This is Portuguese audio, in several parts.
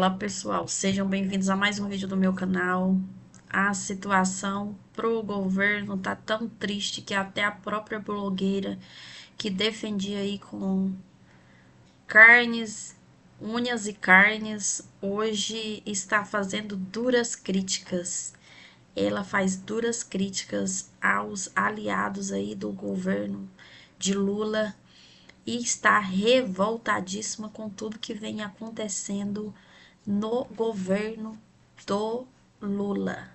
Olá pessoal, sejam bem-vindos a mais um vídeo do meu canal. A situação pro governo tá tão triste que até a própria blogueira que defendia aí com carnes, unhas e carnes, hoje está fazendo duras críticas. Ela faz duras críticas aos aliados aí do governo de Lula e está revoltadíssima com tudo que vem acontecendo no governo do Lula.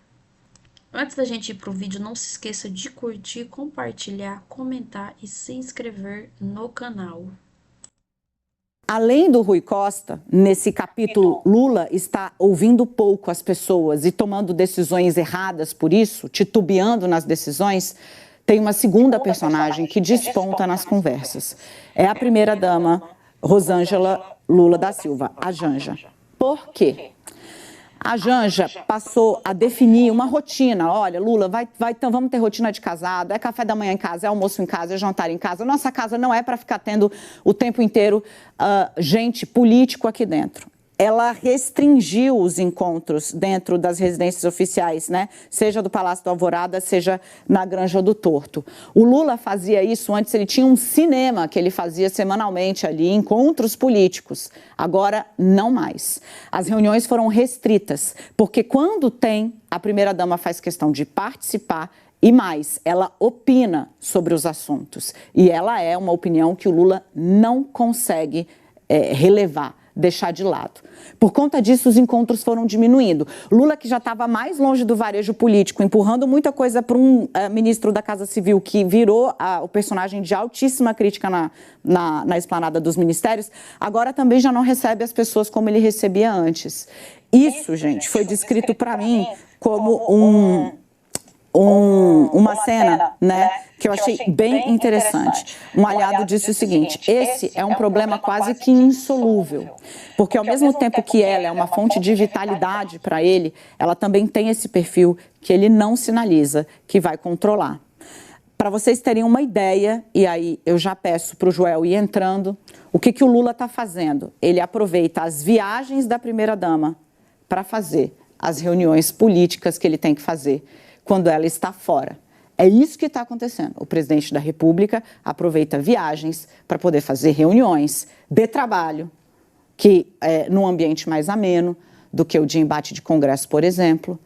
Antes da gente ir pro vídeo, não se esqueça de curtir, compartilhar, comentar e se inscrever no canal. Além do Rui Costa, nesse capítulo, Lula está ouvindo pouco as pessoas e tomando decisões erradas por isso, titubeando nas decisões. Tem uma segunda personagem que desponta nas conversas. É a primeira-dama, Rosângela Lula da Silva, a Janja. Por quê? A Janja passou a definir uma rotina. Olha, Lula, então vamos ter rotina de casado, é café da manhã em casa, é almoço em casa, é jantar em casa. Nossa casa não é para ficar tendo o tempo inteiro gente político aqui dentro. Ela restringiu os encontros dentro das residências oficiais, né? Seja do Palácio do Alvorada, seja na Granja do Torto. O Lula fazia isso antes, ele tinha um cinema que ele fazia semanalmente ali, encontros políticos. Agora, não mais. As reuniões foram restritas, porque quando tem, a primeira-dama faz questão de participar e mais, ela opina sobre os assuntos. E ela é uma opinião que o Lula não consegue relevar, deixar de lado. Por conta disso, os encontros foram diminuindo. Lula, que já estava mais longe do varejo político, empurrando muita coisa para um ministro da Casa Civil, que virou o personagem de altíssima crítica na esplanada dos ministérios, agora também já não recebe as pessoas como ele recebia antes. Isso, gente, foi descrito para mim como uma cena, né, que eu achei bem interessante. Um aliado disse o seguinte: esse é um problema quase que insolúvel, porque ao mesmo tempo que ela é uma fonte de vitalidade para ele, ela também tem esse perfil que ele não sinaliza que vai controlar. Para vocês terem uma ideia, e aí eu já peço para o Joel ir entrando, o que o Lula está fazendo? Ele aproveita as viagens da primeira-dama para fazer as reuniões políticas que ele tem que fazer quando ela está fora. É isso que está acontecendo. O presidente da República aproveita viagens para poder fazer reuniões de trabalho, que é num ambiente mais ameno do que o de embate de Congresso, por exemplo,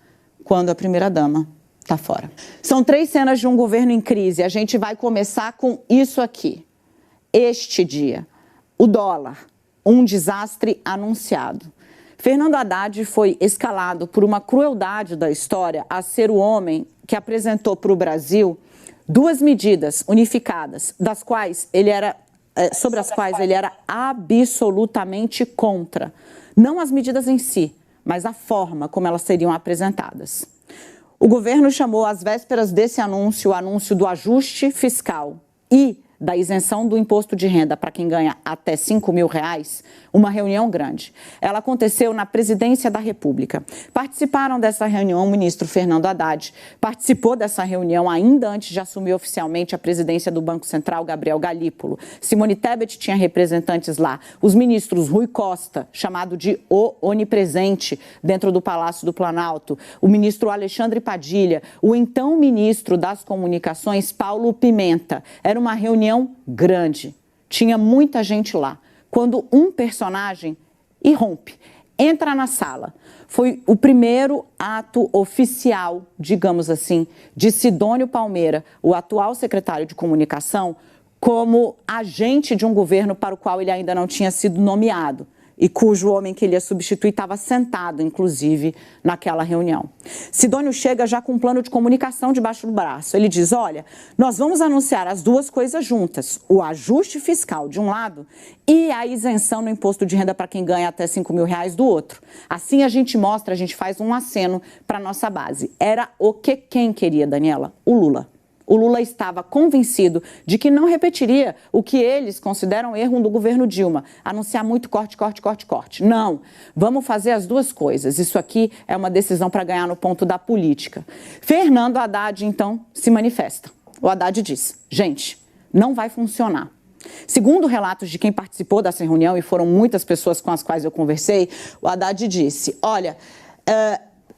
quando a primeira-dama está fora. São 3 cenas de um governo em crise. A gente vai começar com isso aqui. Este dia, o dólar, um desastre anunciado. Fernando Haddad foi escalado por uma crueldade da história a ser o homem que apresentou para o Brasil 2 medidas unificadas, sobre as quais ele era absolutamente contra. Não as medidas em si, mas a forma como elas seriam apresentadas. O governo chamou, às vésperas desse anúncio, o anúncio do ajuste fiscal e da isenção do imposto de renda para quem ganha até R$5.000, uma reunião grande. Ela aconteceu na Presidência da República. Participaram dessa reunião o ministro Fernando Haddad, participou dessa reunião ainda antes de assumir oficialmente a presidência do Banco Central, Gabriel Galípolo. Simone Tebet tinha representantes lá. Os ministros Rui Costa, chamado de o onipresente dentro do Palácio do Planalto, o ministro Alexandre Padilha, o então ministro das Comunicações, Paulo Pimenta. Era uma reunião grande, tinha muita gente lá. Quando um personagem irrompe, entra na sala, foi o primeiro ato oficial, digamos assim, de Sidônio Palmeira, o atual secretário de Comunicação, como agente de um governo para o qual ele ainda não tinha sido nomeado e cujo homem que ele ia substituir estava sentado, inclusive, naquela reunião. Sidônio chega já com um plano de comunicação debaixo do braço. Ele diz: olha, nós vamos anunciar as 2 coisas juntas, o ajuste fiscal de um lado e a isenção no imposto de renda para quem ganha até R$5.000 do outro. Assim a gente mostra, a gente faz um aceno para a nossa base. Era o que quem queria, Daniela? O Lula. O Lula estava convencido de que não repetiria o que eles consideram erro do governo Dilma, anunciar muito corte, corte, corte, corte. Não, vamos fazer as 2 coisas. Isso aqui é uma decisão para ganhar no ponto da política. Fernando Haddad, então, se manifesta. O Haddad diz: gente, não vai funcionar. Segundo relatos de quem participou dessa reunião, e foram muitas pessoas com as quais eu conversei, o Haddad disse, olha,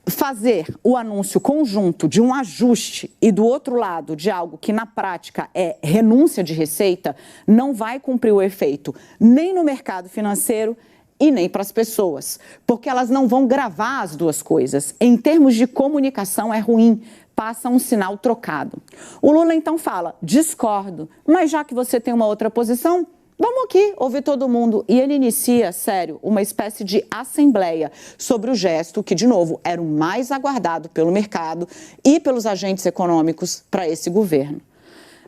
fazer o anúncio conjunto de um ajuste e, do outro lado, de algo que, na prática, é renúncia de receita, não vai cumprir o efeito nem no mercado financeiro e nem para as pessoas, porque elas não vão gravar as duas coisas. Em termos de comunicação, é ruim, passa um sinal trocado. O Lula, então, fala, discordo, mas já que você tem uma outra posição, vamos aqui ouvir todo mundo. E ele inicia, sério, uma espécie de assembleia sobre o gesto que, de novo, era o mais aguardado pelo mercado e pelos agentes econômicos para esse governo.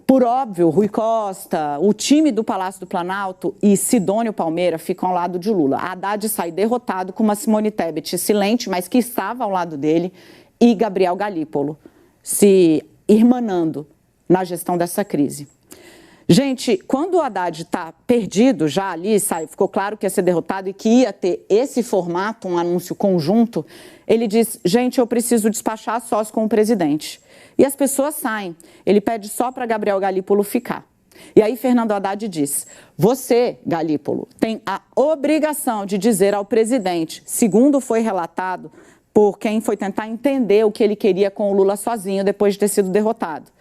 Por óbvio, Rui Costa, o time do Palácio do Planalto e Sidônio Palmeira ficam ao lado de Lula. Haddad sai derrotado com uma Simone Tebet silente, mas que estava ao lado dele, e Gabriel Galípolo se irmanando na gestão dessa crise. Gente, quando o Haddad está perdido já ali, ficou claro que ia ser derrotado e que ia ter esse formato, um anúncio conjunto, ele diz, gente, eu preciso despachar sós com o presidente. E as pessoas saem. Ele pede só para Gabriel Galípolo ficar. E aí Fernando Haddad diz, você, Galípolo, tem a obrigação de dizer ao presidente, segundo foi relatado por quem foi tentar entender o que ele queria com o Lula sozinho depois de ter sido derrotado.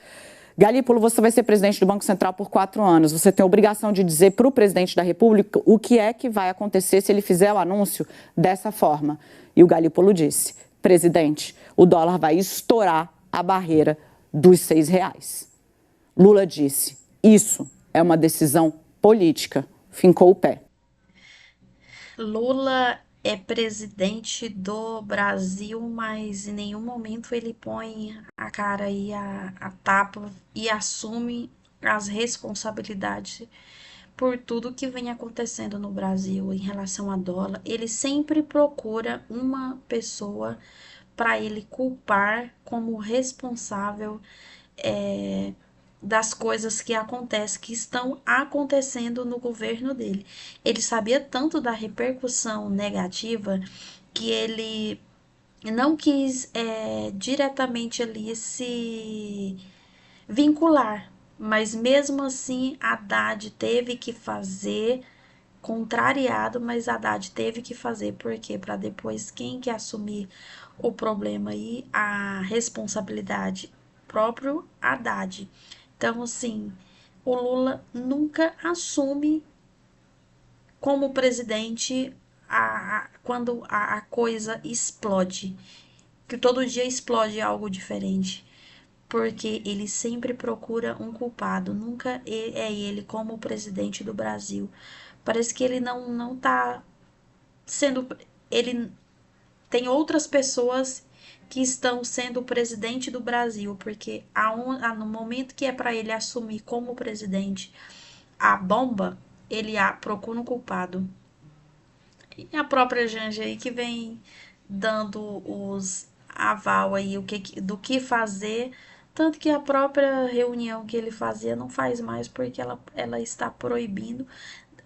Galípolo, você vai ser presidente do Banco Central por 4 anos. Você tem a obrigação de dizer para o presidente da República o que é que vai acontecer se ele fizer o anúncio dessa forma. E o Galípolo disse, presidente, o dólar vai estourar a barreira dos R$6. Lula disse, isso é uma decisão política. Fincou o pé. Lula é presidente do Brasil, mas em nenhum momento ele põe a cara e a tapa e assume as responsabilidades por tudo que vem acontecendo no Brasil em relação a dólar. Ele sempre procura uma pessoa para ele culpar como responsável das coisas que acontecem, que estão acontecendo no governo dele. Ele sabia tanto da repercussão negativa que ele não quis diretamente ali se vincular, mas mesmo assim Haddad teve que fazer, contrariado, mas Haddad teve que fazer, porque para depois quem que assumir o problema aí, a responsabilidade, próprio Haddad. Então, assim, o Lula nunca assume como presidente quando a coisa explode, que todo dia explode algo diferente, porque ele sempre procura um culpado, nunca é ele como presidente do Brasil. Parece que ele não tá sendo, ele tem outras pessoas que estão sendo o presidente do Brasil, porque no momento que é para ele assumir como presidente a bomba, ele procura um culpado. E a própria Janja aí que vem dando os aval aí do que fazer, tanto que a própria reunião que ele fazia não faz mais porque ela está proibindo,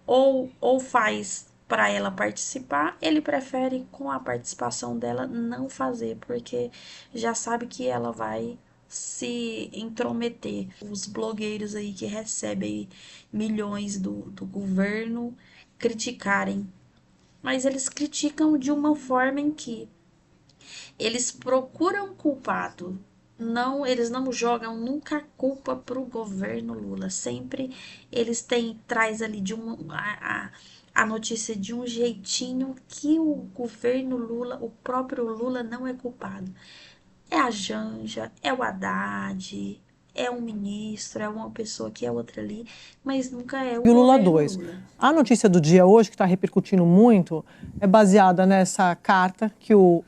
ou faz para ela participar, ele prefere com a participação dela não fazer, porque já sabe que ela vai se intrometer. Os blogueiros aí que recebem milhões do governo criticarem, mas eles criticam de uma forma em que eles procuram culpado. Não, eles não jogam nunca a culpa pro governo Lula. Sempre eles traz ali a notícia de um jeitinho que o governo Lula, o próprio Lula não é culpado. É a Janja, é o Haddad, é um ministro, é uma pessoa que é outra ali, mas nunca é o E o Lula governo 2. Lula. A notícia do dia hoje, que está repercutindo muito, é baseada nessa carta que o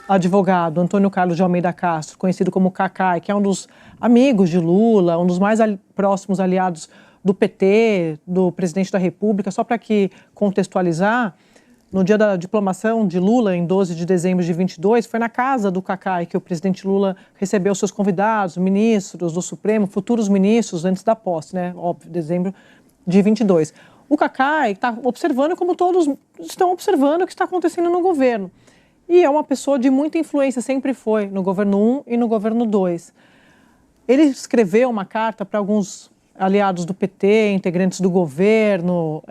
advogado Antônio Carlos de Almeida Castro, conhecido como Cacai, que é um dos amigos de Lula, um dos mais próximos aliados do PT, do presidente da República, só para que contextualizar, no dia da diplomação de Lula, em 12 de dezembro de 22, foi na casa do Cacai que o presidente Lula recebeu seus convidados, ministros do Supremo, futuros ministros, antes da posse, né? Óbvio, dezembro de 22. O Cacai está observando, como todos estão observando, o que está acontecendo no governo. E é uma pessoa de muita influência, sempre foi, no governo 1 e no governo 2. Ele escreveu uma carta para alguns aliados do PT, integrantes do governo,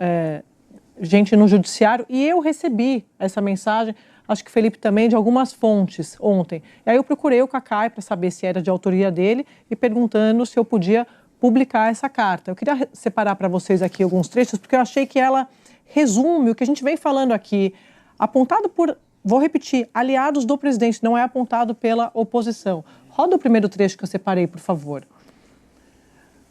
gente no judiciário, e eu recebi essa mensagem, acho que o Felipe também, de algumas fontes ontem. E aí eu procurei o Cacai para saber se era de autoria dele e perguntando se eu podia publicar essa carta. Eu queria separar para vocês aqui alguns trechos, porque eu achei que ela resume o que a gente vem falando aqui, apontado por, vou repetir, aliados do presidente, não é apontado pela oposição. Roda o primeiro trecho que eu separei, por favor.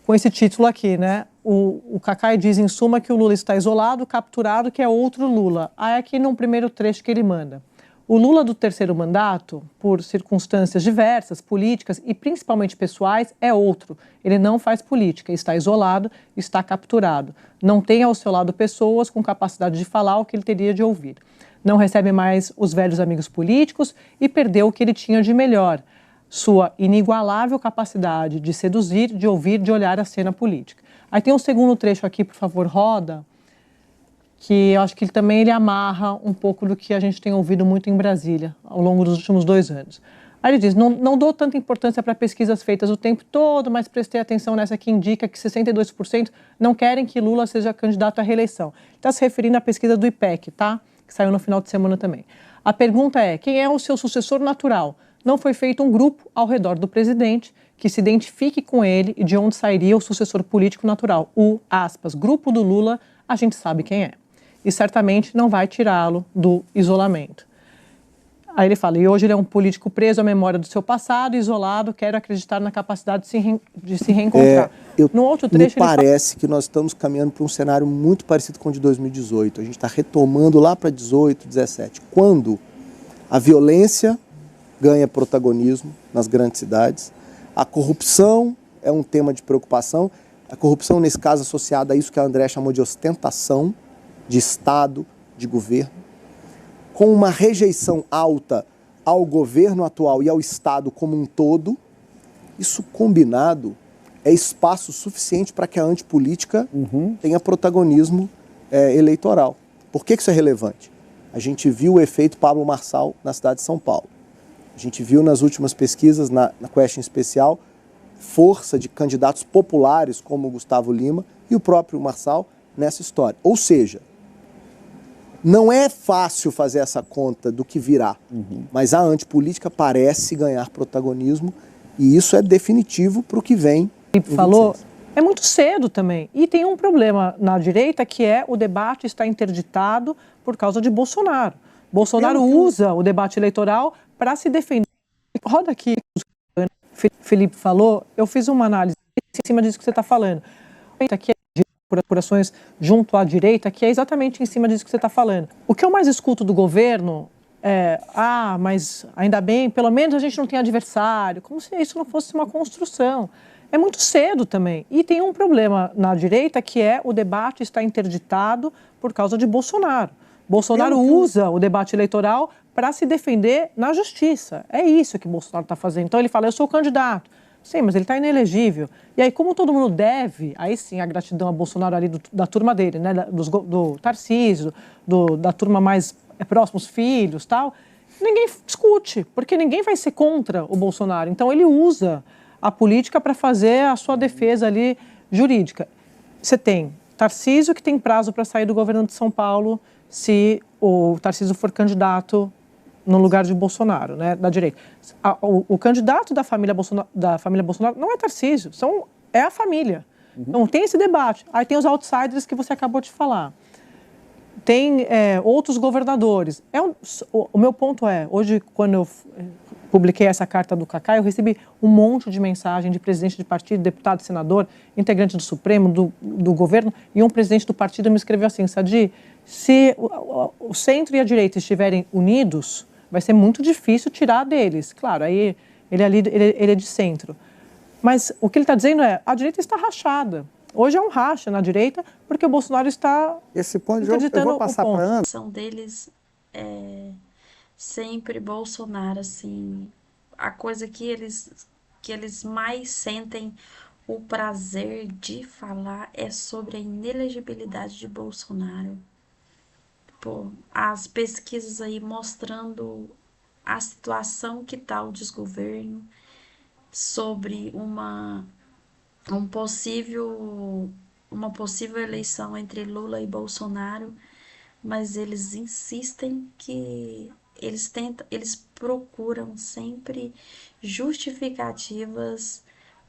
Com esse título aqui, né? O Cacai diz, em suma, que o Lula está isolado, capturado, que é outro Lula. Aí aqui no primeiro trecho que ele manda. O Lula do terceiro mandato, por circunstâncias diversas, políticas e principalmente pessoais, é outro. Ele não faz política, está isolado, está capturado. Não tem ao seu lado pessoas com capacidade de falar o que ele teria de ouvir. Não recebe mais os velhos amigos políticos e perdeu o que ele tinha de melhor. Sua inigualável capacidade de seduzir, de ouvir, de olhar a cena política. Aí tem um segundo trecho aqui, por favor, roda, que eu acho que ele amarra um pouco do que a gente tem ouvido muito em Brasília ao longo dos últimos 2 anos. Aí ele diz, não dou tanta importância para pesquisas feitas o tempo todo, mas prestei atenção nessa que indica que 62% não querem que Lula seja candidato à reeleição. Está se referindo à pesquisa do IPEC, tá? Que saiu no final de semana também. A pergunta é, quem é o seu sucessor natural? Não foi feito um grupo ao redor do presidente que se identifique com ele e de onde sairia o sucessor político natural. O, aspas, grupo do Lula, a gente sabe quem é. E certamente não vai tirá-lo do isolamento. Aí ele fala, e hoje ele é um político preso à memória do seu passado, isolado, quero acreditar na capacidade de se reencontrar. No outro trecho, me parece que nós estamos caminhando para um cenário muito parecido com o de 2018. A gente está retomando lá para 18, 17, quando a violência ganha protagonismo nas grandes cidades, a corrupção é um tema de preocupação, a corrupção nesse caso associada a isso que a André chamou de ostentação, de Estado, de governo, com uma rejeição alta ao governo atual e ao Estado como um todo, isso combinado é espaço suficiente para que a antipolítica tenha protagonismo eleitoral. Por que isso é relevante? A gente viu o efeito Pablo Marçal na cidade de São Paulo. A gente viu nas últimas pesquisas, na Quest em especial, força de candidatos populares como o Gustavo Lima e o próprio Marçal nessa história. Ou seja, não é fácil fazer essa conta do que virá, mas a antipolítica parece ganhar protagonismo e isso é definitivo para o que vem. Falou, é muito cedo também. E tem um problema na direita que é o debate está interditado por causa de Bolsonaro. Bolsonaro usa o debate eleitoral para se defender. Roda aqui, Felipe falou, eu fiz uma análise em cima disso que você está falando. Aqui por apurações junto à direita, que é exatamente em cima disso que você está falando. O que eu mais escuto do governo é, mas ainda bem, pelo menos a gente não tem adversário, como se isso não fosse uma construção. É muito cedo também. E tem um problema na direita que é o debate está interditado por causa de Bolsonaro. Bolsonaro usa o debate eleitoral para se defender na justiça. É isso que Bolsonaro está fazendo. Então ele fala, eu sou o candidato. Sim, mas ele está inelegível. E aí, como todo mundo deve, aí sim, a gratidão a Bolsonaro ali da turma dele, né, do Tarcísio, da turma mais próxima, os filhos, tal, ninguém discute, porque ninguém vai ser contra o Bolsonaro. Então ele usa a política para fazer a sua defesa ali jurídica. Você tem Tarcísio, que tem prazo para sair do governo de São Paulo se o Tarcísio for candidato no lugar de Bolsonaro, né, da direita. O candidato da família Bolsonaro não é Tarcísio, é a família. Então tem esse debate. Aí tem os outsiders que você acabou de falar. Tem outros governadores. O meu ponto é, hoje quando eu publiquei essa carta do Cacá, eu recebi um monte de mensagem de presidente de partido, deputado, senador, integrante do Supremo, do governo, e um presidente do partido me escreveu assim, Sadi, se o centro e a direita estiverem unidos, vai ser muito difícil tirar deles. Claro, aí ele é de centro. Mas o que ele está dizendo é, a direita está rachada. Hoje é um racha na direita, porque o Bolsonaro está Esse ponto eu vou passar para Ana. São deles sempre Bolsonaro, assim, a coisa que eles mais sentem o prazer de falar é sobre a inelegibilidade de Bolsonaro. Pô, as pesquisas aí mostrando a situação que está o desgoverno, sobre uma uma possível eleição entre Lula e Bolsonaro, mas eles insistem que eles procuram sempre justificativas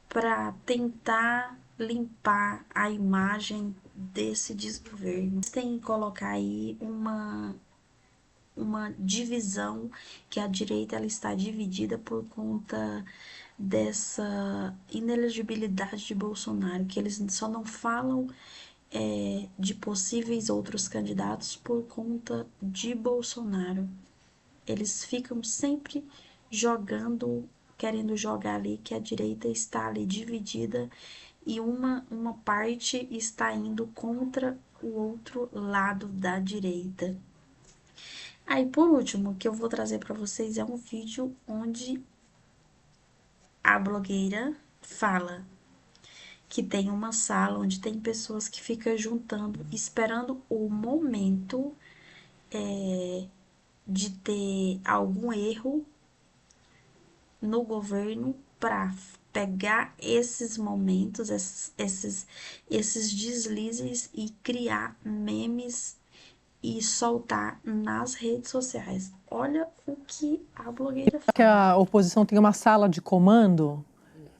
para tentar limpar a imagem desse desgoverno. Eles têm que colocar aí uma divisão, que a direita ela está dividida por conta dessa inelegibilidade de Bolsonaro, que eles só não falam de possíveis outros candidatos por conta de Bolsonaro. Eles ficam sempre querendo jogar ali que a direita está ali dividida e uma parte está indo contra o outro lado da direita. Aí, por último, o que eu vou trazer para vocês é um vídeo onde a blogueira fala que tem uma sala onde tem pessoas que ficam juntando, esperando o momento de ter algum erro no governo para pegar esses momentos, esses deslizes e criar memes e soltar nas redes sociais. Olha o que a blogueira fala. Que a oposição tem uma sala de comando,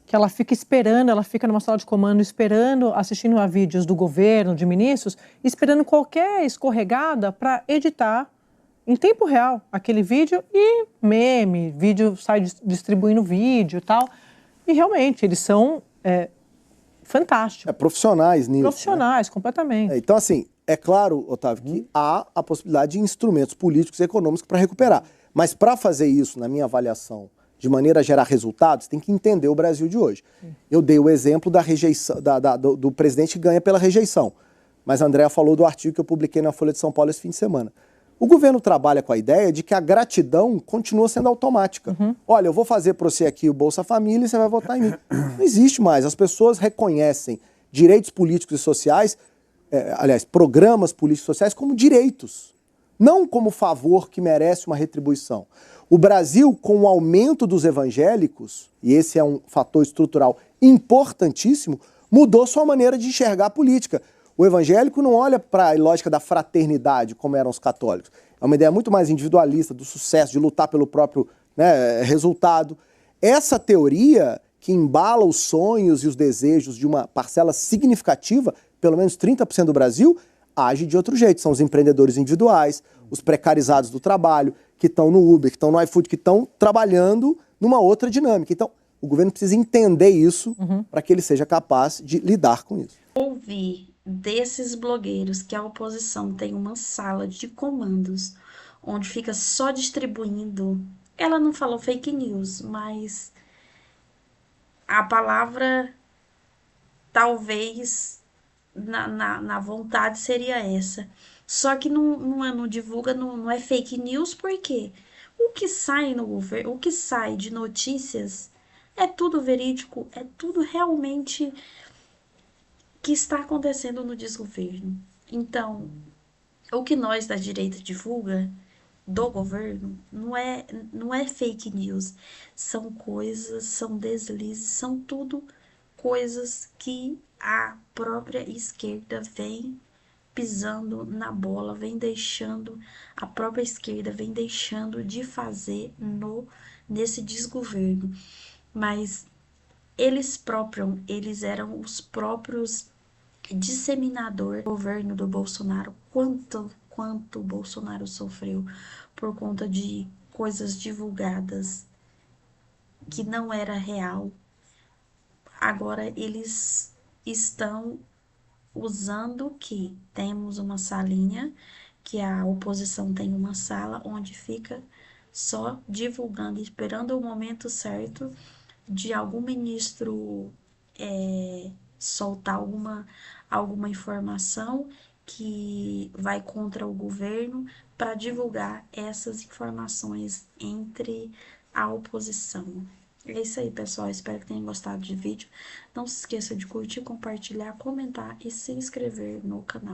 que ela fica esperando, ela fica numa sala de comando esperando, assistindo a vídeos do governo, de ministros, esperando qualquer escorregada para editar em tempo real aquele vídeo e meme, vídeo sai distribuindo vídeo e tal. E realmente, eles são fantásticos. Profissionais nisso. Profissionais, né? Completamente. Então, assim, é claro, Otávio, que há a possibilidade de instrumentos políticos e econômicos para recuperar. Mas para fazer isso, na minha avaliação, de maneira a gerar resultados, tem que entender o Brasil de hoje. Eu dei o exemplo da rejeição, do presidente que ganha pela rejeição. Mas a Andréa falou do artigo que eu publiquei na Folha de São Paulo esse fim de semana. O governo trabalha com a ideia de que a gratidão continua sendo automática. Olha, eu vou fazer para você aqui o Bolsa Família e você vai votar em mim. Não existe mais. As pessoas reconhecem direitos políticos e sociais, aliás, programas políticos e sociais como direitos, não como favor que merece uma retribuição. O Brasil, com o aumento dos evangélicos, e esse é um fator estrutural importantíssimo, mudou sua maneira de enxergar a política. O evangélico não olha para a lógica da fraternidade, como eram os católicos. É uma ideia muito mais individualista, do sucesso, de lutar pelo próprio resultado. Essa teoria, que embala os sonhos e os desejos de uma parcela significativa, pelo menos 30% do Brasil, age de outro jeito. São os empreendedores individuais, os precarizados do trabalho, que estão no Uber, que estão no iFood, que estão trabalhando numa outra dinâmica. Então, o governo precisa entender isso para que ele seja capaz de lidar com isso. Ouvir desses blogueiros que a oposição tem uma sala de comandos onde fica só distribuindo. Ela não falou fake news, mas a palavra talvez na vontade seria essa. Só que não divulga, não é fake news, porque o que sai no governo, o que sai de notícias é tudo verídico, é tudo realmente que está acontecendo no desgoverno. Então, o que nós da direita divulga do governo não é fake news, são coisas, são deslizes, são tudo coisas que a própria esquerda vem pisando na bola, vem deixando, a própria esquerda vem deixando de fazer nesse desgoverno. Mas eles eram os próprios disseminador do governo do Bolsonaro. Quanto o Bolsonaro sofreu por conta de coisas divulgadas que não era real. Agora eles estão usando que temos uma salinha, que a oposição tem uma sala onde fica só divulgando, esperando o momento certo de algum ministro soltar alguma informação que vai contra o governo para divulgar essas informações entre a oposição. É isso aí, pessoal. Espero que tenham gostado do vídeo. Não se esqueça de curtir, compartilhar, comentar e se inscrever no canal.